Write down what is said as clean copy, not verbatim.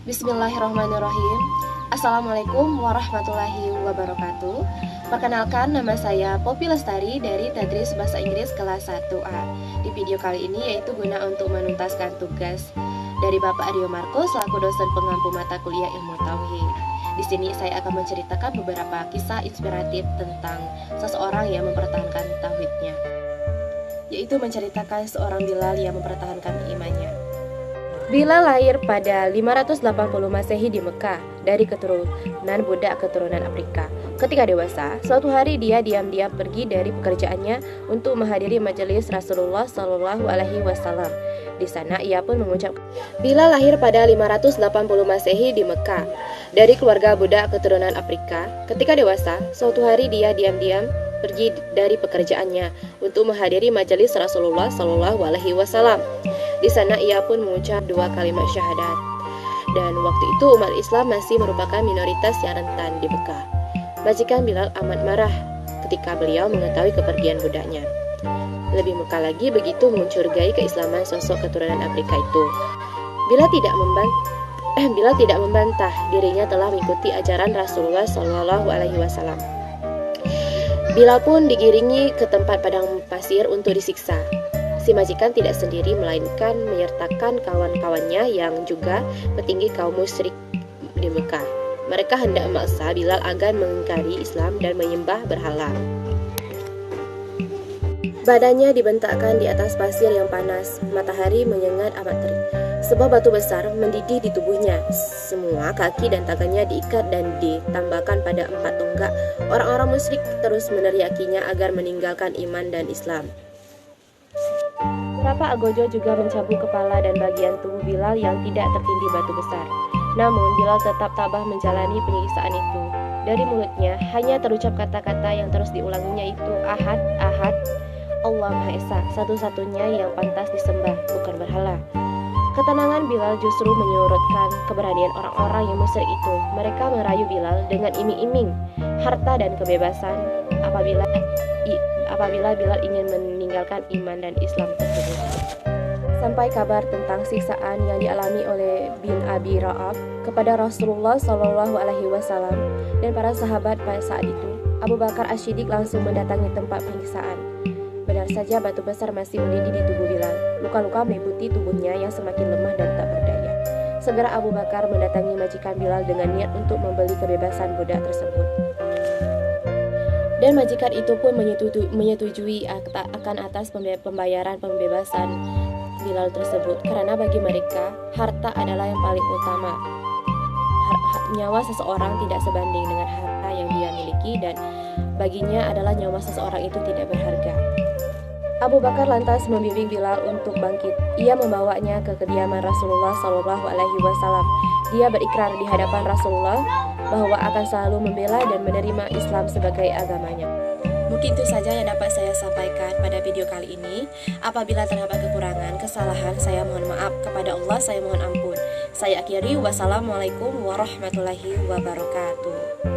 Bismillahirrahmanirrahim. Assalamualaikum warahmatullahi wabarakatuh. Perkenalkan, nama saya Poppy Lestari dari Tadris Bahasa Inggris kelas 1A. Di video kali ini yaitu guna untuk menuntaskan tugas dari Bapak Rio Marco selaku dosen pengampu mata kuliah Ilmu Tauhid. Di sini saya akan menceritakan beberapa kisah inspiratif tentang seseorang yang mempertahankan tauhidnya, yaitu menceritakan seorang Bilal yang mempertahankan imannya. Bilal lahir pada 580 Masehi di Mekah dari keturunan budak keturunan Afrika. Ketika dewasa, suatu hari dia diam-diam pergi dari pekerjaannya untuk menghadiri majelis Rasulullah Shallallahu Alaihi Wasallam. Di sana ia pun mengucapkan, Bilal lahir pada 580 Masehi di Mekah dari keluarga budak keturunan Afrika. Ketika dewasa, suatu hari dia diam-diam pergi dari pekerjaannya untuk menghadiri majelis Rasulullah Shallallahu Alaihi Wasallam. Di sana ia pun mengucap 2 kalimat syahadat. Dan waktu itu umat Islam masih merupakan minoritas yang rentan di Mekah. Majikan Bilal amat marah ketika beliau mengetahui kepergian budaknya. Lebih Mekah lagi begitu mencurigai keislaman sosok keturunan Afrika itu. Bilal tidak membantah dirinya telah mengikuti ajaran Rasulullah Shallallahu Alaihi Wasallam. Bilal pun digiringi ke tempat padang pasir untuk disiksa. Si majikan tidak sendiri melainkan menyertakan kawan-kawannya yang juga petinggi kaum musyrik di Mekah. Mereka hendak memaksa Bilal agar mengingkari Islam dan menyembah berhala. Badannya dibentakkan di atas pasir yang panas. Matahari menyengat amat terik. Sebuah batu besar mendidih di tubuhnya. Semua kaki dan tangannya diikat dan ditambahkan pada 4 tonggak. Orang-orang musyrik terus meneriakinya agar meninggalkan iman dan Islam. Beberapa agojo juga mencabut kepala dan bagian tubuh Bilal yang tidak tertindih batu besar. Namun Bilal tetap tabah menjalani penyiksaan itu. Dari mulutnya hanya terucap kata-kata yang terus diulanginya, itu Ahad, Ahad, Allah Maha Esa, satu-satunya yang pantas disembah, bukan berhala. Ketenangan Bilal justru menyurutkan keberanian orang-orang yang musyrik itu. Mereka merayu Bilal dengan iming-iming harta dan kebebasan apabila Bilal ingin meninggalkan iman dan Islam tersebut. Sampai kabar tentang siksaan yang dialami oleh bin Abi Ra'ab kepada Rasulullah Shallallahu Alaihi Wasallam dan para sahabat pada saat itu, Abu Bakar As-Siddiq langsung mendatangi tempat penyiksaan. Benar saja batu besar masih mendidih di tubuh Bilal. Luka-luka meliputi tubuhnya yang semakin lemah dan tak berdaya. Segera Abu Bakar mendatangi majikan Bilal dengan niat untuk membeli kebebasan budak tersebut. Dan majikan itu pun menyetujui akan atas pembayaran pembebasan Bilal tersebut, karena bagi mereka harta adalah yang paling utama. Nyawa seseorang tidak sebanding dengan harta yang dia miliki, dan baginya adalah nyawa seseorang itu tidak berharga. Abu Bakar lantas membimbing Bilal untuk bangkit. Ia membawanya ke kediaman Rasulullah Shallallahu Alaihi Wasallam. Dia berikrar di hadapan Rasulullah bahwa akan selalu membela dan menerima Islam sebagai agamanya. Mungkin itu saja yang dapat saya sampaikan pada video kali ini. Apabila terdapat kekurangan, kesalahan, saya mohon maaf. Kepada Allah saya mohon ampun. Saya akhiri, wassalamualaikum warahmatullahi wabarakatuh.